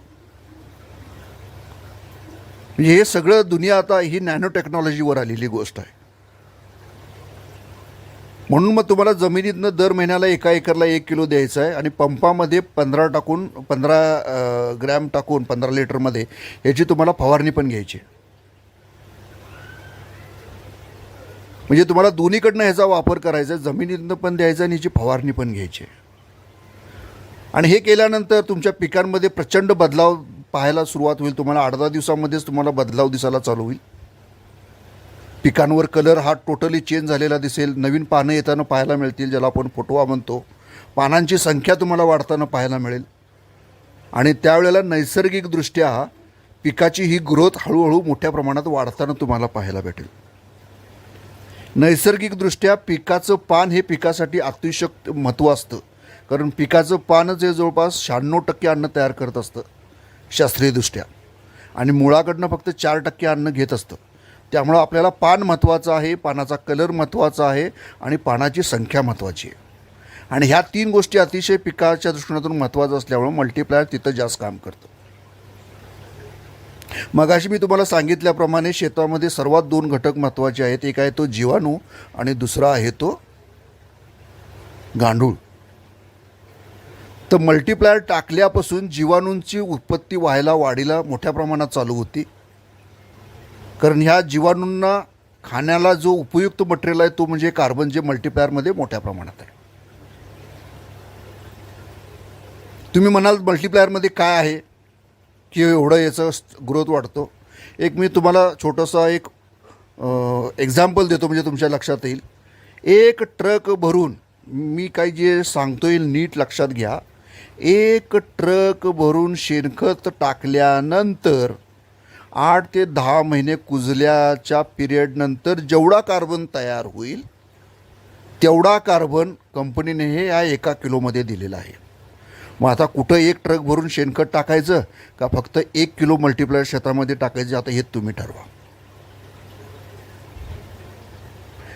म्हणजे हे सगळं दुनिया आता ही नॅनो टेक्नॉलॉजीवर आलेली गोष्ट आहे. म्हणून मग तुम्हाला जमिनीतनं दर महिन्याला 1 एकरला 1 किलो द्यायचं आहे आणि पंपामध्ये 15 ग्रॅम टाकून 15 लिटरमध्ये ह्याची तुम्हाला फवारणी पण घ्यायची. म्हणजे तुम्हाला दोन्हीकडनं ह्याचा वापर करायचा आहे, जमिनीतनं पण द्यायचा आणि ह्याची फवारणी पण घ्यायची. आणि हे केल्यानंतर तुमच्या पिकांमध्ये प्रचंड बदलाव पाहायला सुरुवात होईल. तुम्हाला 8-10 दिवसामध्येच तुम्हाला बदलाव दिसायला चालू होईल. पिकांवर कलर हा टोटली चेंज झालेला दिसेल. नवीन पानं येताना पाहायला मिळतील, ज्याला आपण फुटवा म्हणतो. पानांची संख्या तुम्हाला वाढताना पाहायला मिळेल. आणि त्यावेळेला नैसर्गिकदृष्ट्या पिकाची ही ग्रोथ हळूहळू मोठ्या प्रमाणात वाढताना तुम्हाला पाहायला भेटेल. नैसर्गिकदृष्ट्या पिकाचं पान हे पिकासाठी अतिशय महत्त्व असतं. कारण पिकाचं पानच हे जवळपास 96% अन्न तयार करत असतं शास्त्रीयदृष्ट्या, आणि मुळाकडनं फक्त 4% अन्न घेत असतं. त्यामुळं आपल्याला पान महत्त्वाचं आहे, पानाचा कलर महत्त्वाचा आहे आणि पानाची संख्या महत्त्वाची आहे. आणि ह्या 3 गोष्टी अतिशय पिकाच्या दृष्टिकोनातून महत्त्वाचं असल्यामुळं मल्टीप्लायर तिथं जास्त काम करतं. मगाशी मी तुम्हाला सांगितल्याप्रमाणे शेतामध्ये सर्वात 2 घटक महत्त्वाचे आहेत. एक आहे तो जीवाणू आणि दुसरा आहे तो गांडूळ. तर मल्टीप्लायर टाकल्यापासून जीवाणूंची उत्पत्ती व्हायला, वाढीला मोठ्या प्रमाणात चालू होती. कारण ह्या जीवाणूंना खाण्याला जो उपयुक्त मटेरियल आहे तो म्हणजे कार्बन, जे मल्टीप्लायरमध्ये मोठ्या प्रमाणात आहे. तुम्ही म्हणाल मल्टीप्लायरमध्ये काय आहे की एवढं याचं ग्रोथ वाढतो. एक मी तुम्हाला छोटंसं एक एक्झाम्पल देतो म्हणजे तुमच्या लक्षात येईल. 1 ट्रक भरून, मी काही जे सांगतो येईल नीट लक्षात घ्या, 1 ट्रक भरून शेणखत टाकल्यानंतर 8 ते 10 महिने कुजल्याच्या पिरियडनंतर जेवढा कार्बन तयार होईल तेवढा कार्बन कंपनीने हे या 1 किलोमध्ये दिलेला आहे. मग आता कुठं 1 ट्रक भरून शेणखत टाकायचं का फक्त 1 किलो मल्टीप्लायर शेतामध्ये टाकायचं, आता हे तुम्ही ठरवा.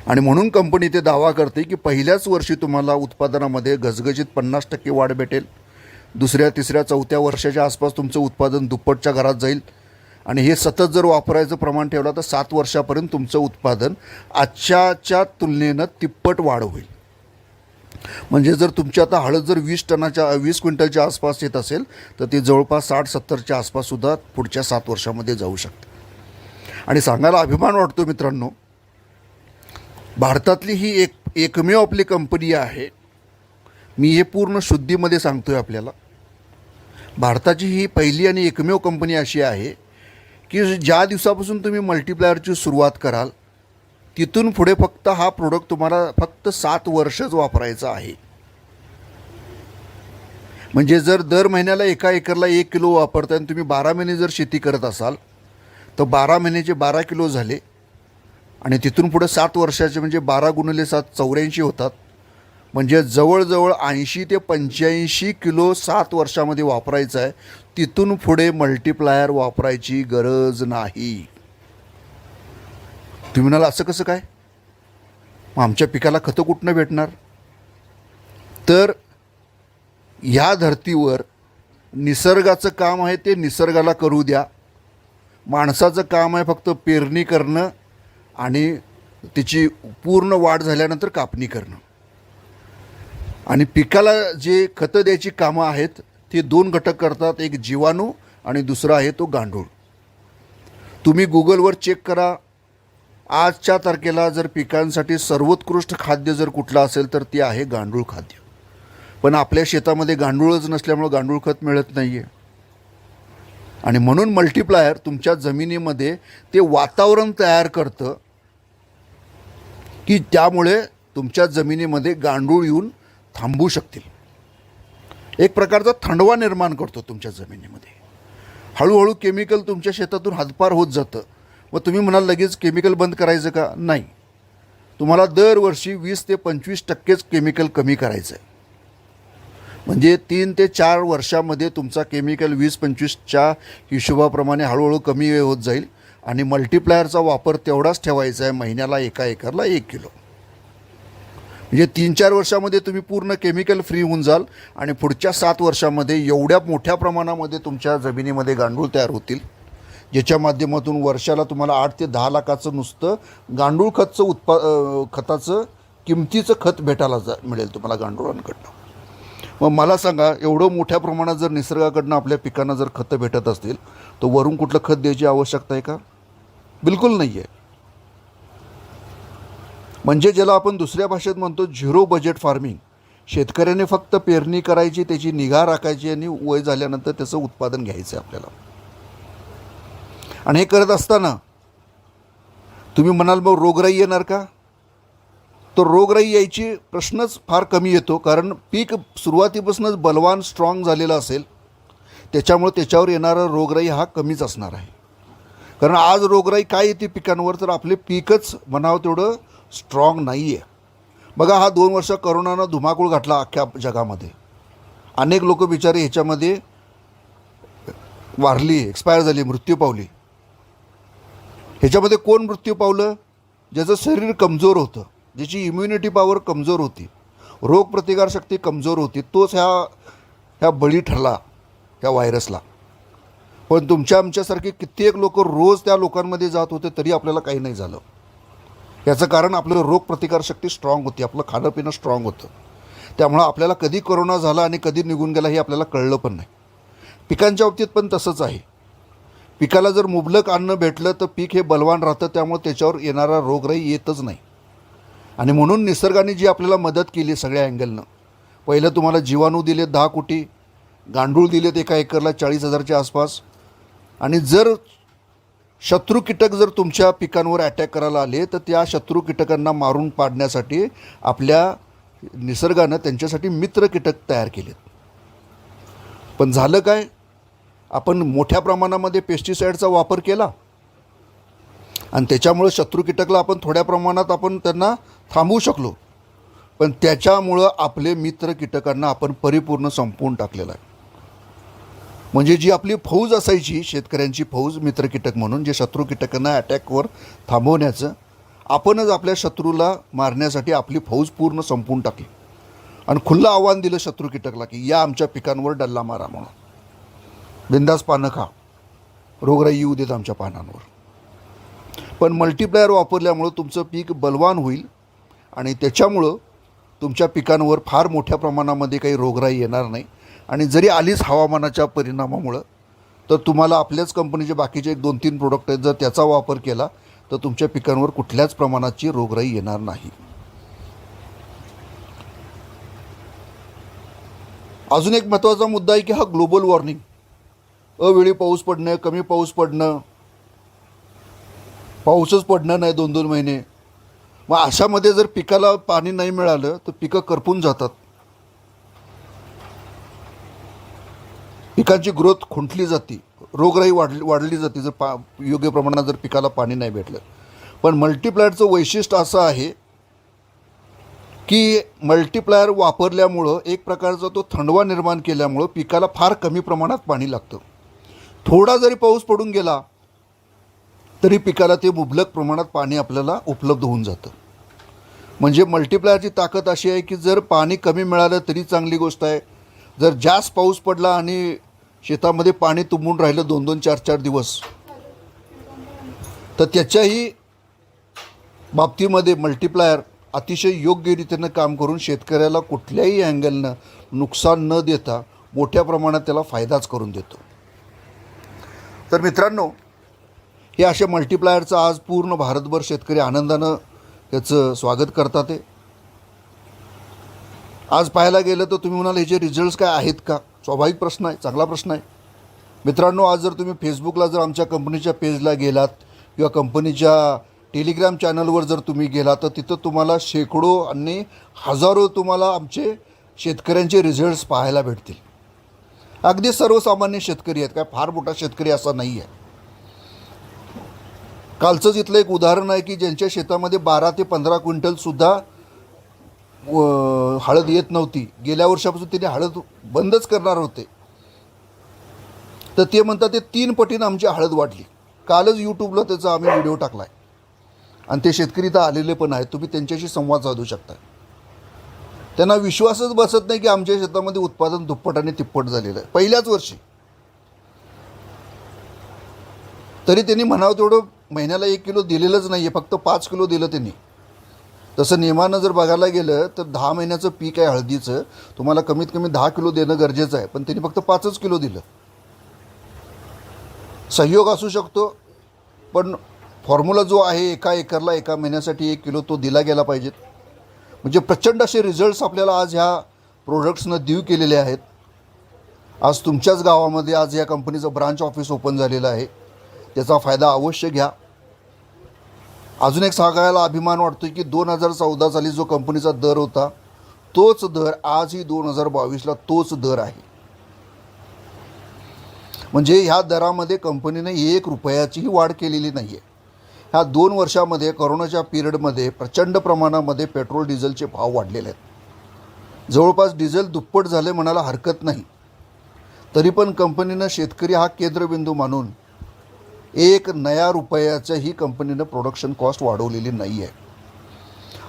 आणि म्हणून कंपनी ते दावा करते की पहिल्याच वर्षी तुम्हाला उत्पादनामध्ये घसघशीत 50% वाढ भेटेल. दुसऱ्या, तिसऱ्या, चौथ्या वर्षाच्या आसपास तुमचं उत्पादन दुप्पटच्या घरात जाईल. आणि हे सतत जर वापरायचं प्रमाण ठेवलं तर 7 वर्षापर्यंत तुमचं उत्पादन आजच्याच्या तुलनेनं तिप्पट वाढ होईल. म्हणजे जर तुमची आता हळद जर 20 क्विंटलच्या आसपास येत असेल तर ती जवळपास 60-70च्या आसपाससुद्धा पुढच्या 7 वर्षामध्ये जाऊ शकते. आणि सांगायला अभिमान वाटतो मित्रांनो, भारतातली ही एकमेव आपली कंपनी आहे. मी हे पूर्ण शुद्धीमध्ये सांगतो आहे आपल्याला. भारताची ही पहिली आणि एकमेव कंपनी अशी आहे की ज्या दिवसापासून तुम्ही मल्टीप्लायरची सुरुवात कराल तिथून पुढे फक्त हा प्रोडक्ट तुम्हाला फक्त 7 वर्षच वापरायचा आहे. म्हणजे जर दर महिन्याला 1 एकरला 1 किलो वापरताय आणि तुम्ही 12 महिने जर शेती करत असाल तर 12 महिन्याचे 12 किलो झाले. आणि तिथून पुढे 7 वर्षाचे म्हणजे 12 गुणिले 7 84 होतात. म्हणजे जवळजवळ 80 ते 85 किलो 7 वर्षामध्ये वापरायचं आहे. तिथून पुढे मल्टीप्लायर वापरायची गरज नाही. तुम्ही म्हणाल असं कसं काय, मग आमच्या पिकाला खतं कुठनं भेटणार? तर ह्या धर्तीवर निसर्गाचं काम आहे ते निसर्गाला करू द्या. माणसाचं काम आहे फक्त पेरणी करणं आणि तिची पूर्ण वाढ झाल्यानंतर कापणी करणं. आणि पिकाला जे खतं द्यायची कामं आहेत ते 2 घटक करतात. एक जीवाणू आणि दुसरा आहे तो गांडूळ. तुम्ही गुगलवर चेक करा. आजच्या तारखेला जर पिकांसाठी सर्वोत्कृष्ट खाद्य जर कुठलं असेल तर ते आहे गांडूळ खाद्य. पण आपल्या शेतामध्ये गांडूळच नसल्यामुळं गांडूळ खत मिळत नाही आहे. आणि म्हणून मल्टीप्लायर तुमच्या जमिनीमध्ये ते वातावरण तयार करतं की त्यामुळे तुमच्या जमिनीमध्ये गांडूळ येऊन थांबू शकतील. एक प्रकारचा थंडवा निर्माण करतो तुमच्या जमिनीमध्ये. हळूहळू केमिकल तुमच्या शेतातून हद्दपार होत जातं. मग तुम्ही म्हणाल लगेच केमिकल बंद करायचं का? नाही. तुम्हाला दरवर्षी 20 ते 25% केमिकल कमी करायचं आहे. म्हणजे 3 ते 4 वर्षामध्ये तुमचा केमिकल 20-25च्या हिशोबाप्रमाणे हळूहळू कमी होत जाईल. आणि मल्टीप्लायरचा वापर तेवढाच ठेवायचा आहे, महिन्याला एका एकरला 1 किलो. म्हणजे 3-4 वर्षामध्ये तुम्ही पूर्ण केमिकल फ्री होऊन जाल. आणि पुढच्या 7 वर्षामध्ये एवढ्या मोठ्या प्रमाणामध्ये तुमच्या जमिनीमध्ये गांडूळ तयार होतील ज्याच्या माध्यमातून वर्षाला तुम्हाला 8 ते 10 लाखाचं नुसतं गांडूळ खताचं किमतीचं खत भेटायला मिळेल तुम्हाला गांडुळांकडनं. मग मला सांगा, एवढं मोठ्या प्रमाणात जर निसर्गाकडनं आपल्या पिकांना जर खतं भेटत असतील तर वरून कुठलं खत द्यायची आवश्यकता आहे का? बिलकुल नाही आहे. म्हणजे ज्याला आपण दुसऱ्या भाषेत म्हणतो झिरो बजेट फार्मिंग. शेतकऱ्याने फक्त पेरणी करायची, त्याची निगा राखायची आणि वय झाल्यानंतर त्याचं उत्पादन घ्यायचं आहे आपल्याला. आणि हे करत असताना तुम्ही म्हणाल मग रोगराई येणार का? तर रोगराई यायची प्रश्नच फार कमी येतो. कारण पीक सुरुवातीपासूनच बलवान स्ट्रॉंग झालेलं असेल त्याच्यामुळे त्याच्यावर येणारा रोगराई हा कमीच असणार आहे. कारण आज रोगराई काय येते पिकांवर, तर आपले पीकच म्हणावं तेवढं स्ट्रॉंग नाही आहे. बघा, हा 2 वर्ष करोनानं धुमाकूळ घातला अख्ख्या जगामध्ये. अनेक लोक बिचारे ह्याच्यामध्ये वारली, एक्सपायर झाली, मृत्यू पावली. ह्याच्यामध्ये कोण मृत्यू पावलं? ज्याचं शरीर कमजोर होतं, ज्याची इम्युनिटी पॉवर कमजोर होती, रोगप्रतिकारशक्ती कमजोर होती, तोच ह्या बळी ठरला ह्या व्हायरसला. पण तुमच्या आमच्यासारखे कित्येक लोक रोज त्या लोकांमध्ये जात होते तरी आपल्याला काही नाही झालं. याचं कारण आपलं रोगप्रतिकारशक्ती स्ट्रॉंग होती, आपलं खाणं पिणं स्ट्रॉंग होतं. त्यामुळं आपल्याला कधी कोरोना झाला आणि कधी निघून गेला हे आपल्याला कळलं पण नाही. पिकांच्या बाबतीत पण तसंच आहे. पिकाला जर मुबलक अन्न भेटलं तर पीक हे बलवान राहतं, त्यामुळे त्याच्यावर येणारा रोगराई येतच नाही. आणि म्हणून निसर्गाने जी आपल्याला मदत केली सगळ्या अँगलनं, पहिलं तुम्हाला जीवाणू दिले 10 कोटी, गांडूळ दिलेत एका एकरला 40,000च्या आसपास. आणि जर शत्रू कीटक जर तुमच्या पिकांवर अटॅक करायला आले तर त्या शत्रू कीटकांना मारून पाडण्यासाठी आपल्या निसर्गानं त्यांच्यासाठी मित्र कीटक तयार केलेत. पण झालं काय, आपण मोठ्या प्रमाणामध्ये पेस्टिसाईडचा वापर केला आणि त्याच्यामुळं शत्रू कीटकला आपण थोड्या प्रमाणात आपण त्यांना थांबवू शकलो. पण त्याच्यामुळं आपले मित्र कीटकांना आपण परिपूर्ण संपवून टाकलेलं आहे. म्हणजे जी आपली फौज असायची, शेतकऱ्यांची फौज मित्र कीटक म्हणून, जे शत्रू कीटकांना अटॅकवर थांबवण्याचं, आपणच आपल्या शत्रूला मारण्यासाठी आपली फौज पूर्ण संपवून टाकली आणि खुल्लं आव्हान दिलं शत्रू कीटकला की या आमच्या पिकांवर डल्ला मारा म्हणून. बिंदास पानं खा, रोगराई येऊ देत आमच्या पानांवर. पण मल्टीप्लायर वापरल्यामुळं तुमचं पीक बलवान होईल आणि त्याच्यामुळं तुमच्या पिकांवर फार मोठ्या प्रमाणामध्ये काही रोगराई येणार नाही. आणि जरी आलीच हवामानाच्या परिणामामुळं तर तुम्हाला आपल्याच कंपनीचे बाकीचे 1-2-3 प्रोडक्ट आहेत, जर त्याचा वापर केला तर तुमच्या पिकांवर कुठल्याच प्रमाणाची रोगराई येणार नाही. अजून एक महत्त्वाचा मुद्दा आहे की हा ग्लोबल वॉर्मिंग, अवेळी पाऊस पडणं, कमी पाऊस पडणं, पाऊसच पडणं नाही 2-2 महिने. मग अशामध्ये जर पिकाला पाणी नाही मिळालं तर पिकं करपून जातात, पिकांची ग्रोथ खुंटली जाते, रोगराई वाढली जाते जर योग्य प्रमाणात जर पिकाला पाणी नाही भेटलं. पण मल्टीप्लायरचं वैशिष्ट्य असं आहे की मल्टीप्लायर वापरल्यामुळं एक प्रकारचा तो थंडवा निर्माण केल्यामुळं पिकाला फार कमी प्रमाणात पाणी लागतं. थोडा जरी पाऊस पडून गेला तरी पिकाला ते मुबलक प्रमाणात पाणी आपल्याला उपलब्ध होऊन जातं. म्हणजे मल्टीप्लायरची ताकद अशी आहे की जर पाणी कमी मिळालं तरी चांगली गोष्ट आहे. जर जास्त पाऊस पडला आणि शेतामध्ये पाणी तुंबून राहिलं 2-2, 4-4 दिवस, तर त्याच्याही बाबतीमध्ये मल्टीप्लायर अतिशय योग्य रीतीनं काम करून शेतकऱ्याला कुठल्याही अँगलनं नुकसान न देता मोठ्या प्रमाणात त्याला फायदाच करून देतो. तर मित्रांनो, हे अशा मल्टीप्लायरचं आज पूर्ण भारतभर शेतकरी आनंदानं त्याचं स्वागत करतात आहे. आज पाहायला गेलं तर तुम्ही म्हणाल ह्याचे रिझल्ट्स काय आहेत का? स्वाभाविक प्रश्न आहे, चांगला प्रश्न आहे. मित्रांनो, आज जर तुम्ही फेसबुकला जर आमच्या कंपनीच्या पेजला गेलात किंवा कंपनीच्या टेलिग्राम चॅनलवर जर तुम्ही गेला तर तिथं तुम्हाला शेकडो आणि हजारो तुम्हाला आमचे शेतकऱ्यांचे रिझल्ट्स पाहायला भेटतील. अगदी सर्वसामान्य शेतकरी आहेत, काय फार मोठा शेतकरी असा नाही आहे. कालचंच इथलं एक उदाहरण आहे की ज्यांच्या शेतामध्ये 12 ते 15 क्विंटलसुद्धा हळद येत नव्हती, गेल्या वर्षापासून त्यांनी हळद बंदच करणार होते, तर ते म्हणतात ते 3 पटीनं आमची हळद वाढली. कालच यूट्यूबला त्याचा आम्ही व्हिडिओ टाकला आहे आणि ते शेतकरी तर आलेले पण आहेत. तुम्ही त्यांच्याशी संवाद साधू शकता. त्यांना विश्वासच बसत नाही की आमच्या शेतामध्ये उत्पादन दुप्पट आणि तिप्पट झालेलं आहे पहिल्याच वर्षी. तरी त्यांनी म्हणावं तेवढं महिन्याला 1 किलो दिलेलंच नाही आहे, फक्त 5 किलो दिलं त्यांनी. तसं नियमानं जर बघायला गेलं तर 10 महिन्याचं पीक आहे हळदीचं, तुम्हाला कमीत कमी 10 किलो देणं गरजेचं आहे, पण त्यांनी फक्त 5च किलो दिलं. सहयोग असू शकतो, पण फॉर्म्युला जो आहे एका एकरला एका महिन्यासाठी 1 किलो तो दिला गेला पाहिजेत. म्हणजे प्रचंड असे रिझल्ट्स आपल्याला आज ह्या प्रोडक्ट्सनं देऊ केलेले आहेत. आज तुमच्याच गावामध्ये आज या कंपनीचं ब्रांच ऑफिस ओपन झालेलं आहे, त्याचा फायदा अवश्य घ्या. अजून एक सांगायला अभिमान वाटतो की 2014 साली जो कंपनीचा दर होता तोच दर आजही 2022ला तोच दर आहे. म्हणजे ह्या दरामध्ये कंपनीने 1 रुपयाचीही वाढ केलेली नाही आहे. ह्या 2 वर्षामध्ये कोरोनाच्या पिरियडमध्ये प्रचंड प्रमाणामध्ये पेट्रोल डिझेलचे भाव वाढलेले आहेत. जवळपास डिझेल दुप्पट झाले म्हणायला हरकत नाही. तरी पण कंपनीनं शेतकरी हा केंद्रबिंदू मानून 1 नया रुपयाचंही कंपनीनं प्रोडक्शन कॉस्ट वाढवलेली नाही आहे.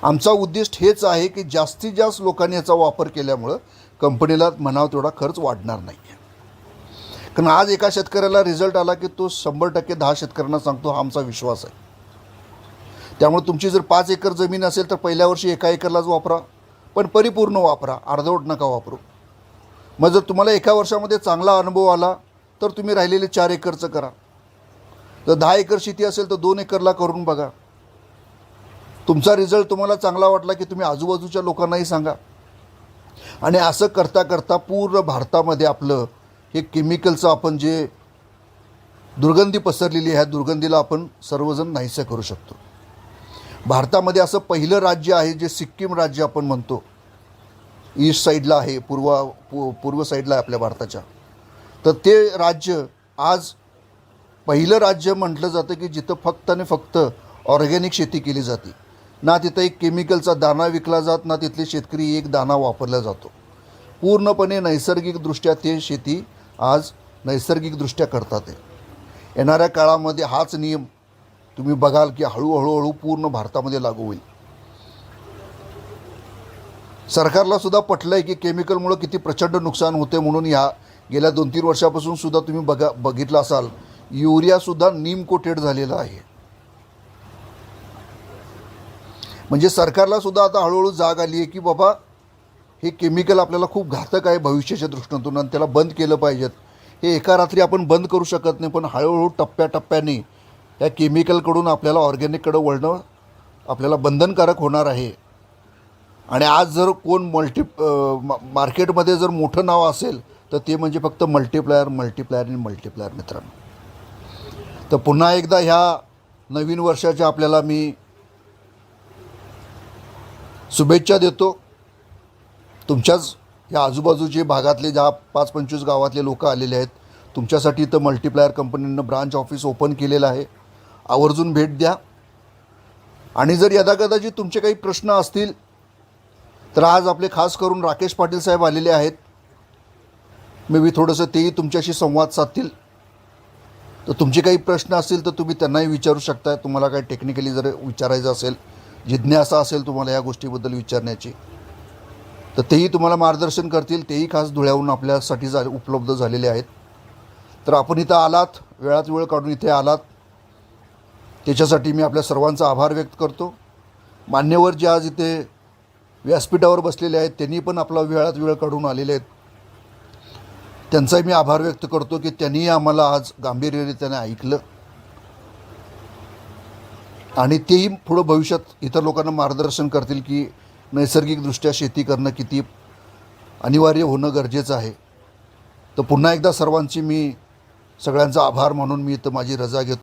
आमचा उद्दिष्ट हेच आहे की जास्तीत जास्त लोकांनी याचा वापर केल्यामुळं कंपनीला म्हणावं तेवढा खर्च वाढणार नाही आहे. कारण आज एका शेतकऱ्याला रिझल्ट आला की तो 100% 10 शेतकऱ्यांना सांगतो, हा आमचा विश्वास आहे. त्यामुळे तुमची जर 5 एकर जमीन असेल तर पहिल्या वर्षी 1 एकरलाच वापरा, पण परिपूर्ण वापरा, अर्धवट नका वापरू. मग जर तुम्हाला एका वर्षामध्ये चांगला अनुभव आला तर तुम्ही राहिलेले 4 एकरचं करा. जर 10 एकर शेती असेल तर 2 एकरला करून बघा. तुमचा रिझल्ट तुम्हाला चांगला वाटला की तुम्ही आजूबाजूच्या लोकांनाही सांगा. आणि असं करता करता पूर्ण भारतामध्ये आपलं हे केमिकलचं आपण जे दुर्गंधी पसरलेली आहे, दुर्गंधीला आपण सर्वजण नाहीसं करू शकतो. भारतामध्ये असं पहिलं राज्य आहे जे सिक्कीम राज्य आपण म्हणतो, ईस्ट साईडला आहे, पूर्व साईडला आहे आपल्या भारताच्या. तर ते राज्य आज पहिलं राज्य म्हटलं जातं की जिथं फक्त आणि फक्त ऑर्गॅनिक शेती केली जाते. ना तिथं एक केमिकलचा दाणा विकला जात, ना तिथले शेतकरी एक दाणा वापरला जातो. पूर्णपणे नैसर्गिकदृष्ट्या ते शेती आज नैसर्गिकदृष्ट्या करतात. येणाऱ्या काळामध्ये हाच नियम तुम्ही बघाल की हळूहळू पूर्ण भारतामध्ये लागू होईल. सरकारला सुद्धा पटलं आहे की केमिकलमुळं किती प्रचंड नुकसान होते, म्हणून ह्या गेल्या 2-3 वर्षापासून सुद्धा तुम्ही बघितलं असाल युरियासुद्धा नीम कोटेड झालेला आहे. म्हणजे सरकारला सुद्धा आता हळूहळू जाग आली आहे की बाबा हे केमिकल आपल्याला खूप घातक आहे भविष्याच्या दृष्टीतून आणि त्याला बंद केलं पाहिजेत. हे एका रात्री आपण बंद करू शकत नाही, पण हळूहळू टप्प्याटप्प्याने या केमिकलकडून आपल्याला ऑर्गॅनिककडं वळणं आपल्याला बंधनकारक होणार आहे. आणि आज जर कोण मार्केटमध्ये जर मोठं नाव असेल तर ते म्हणजे फक्त मल्टीप्लायर आणि मल्टीप्लायर मित्रांनो. तर पुन्हा एकदा ह्या नवीन वर्षाच्या आपल्याला मी शुभेच्छा देतो. तुमच्याच या आजूबाजूचे भागातले ज्या 5-25 गावातले लोक आलेले आहेत, तुमच्यासाठी इथं मल्टीप्लायर कंपनीनं ब्रांच ऑफिस ओपन केलेलं आहे. आवर्जून भेट द्या. आणि जर यदाकदाचित तुमचे काही प्रश्न असतील तर आज आपले खास करून राकेश पाटील साहेब आलेले आहेत. मे बी थोडंसं तेही तुमच्याशी संवाद साधतील. तर तुमचे काही प्रश्न असतील तर तुम्ही त्यांनाही विचारू शकता. तुम्हाला काही टेक्निकली जर विचारायचं असेल, जिज्ञासा असेल तुम्हाला या गोष्टीबद्दल विचारण्याची, तर तेही तुम्हाला मार्गदर्शन करतील. तेही खास धुळ्याहून आपल्यासाठी उपलब्ध झालेले आहेत. तर आपण इथं आलात, वेळात वेळ काढून इथे आलात, त्याच्यासाठी मी आपल्या सर्वांचा आभार व्यक्त करतो. मान्यवर जे आज इथे व्यासपीठावर बसलेले आहेत त्यांनी पण आपला वेळात वेळ काढून आलेले आहेत. त्यांचाही मी आभार व्यक्त करतो की त्यांनी आम्हाला आज गांभीर्यरीत्याने ऐकलं आणि तेही पुढं भविष्यात इतर लोकांना मार्गदर्शन करतील की नैसर्गिकदृष्ट्या शेती करणं किती अनिवार्य होणं गरजेचं आहे. तर पुन्हा एकदा सर्वांची मी सगळ्यांचा आभार म्हणून मी इथं माझी रजा घेतो.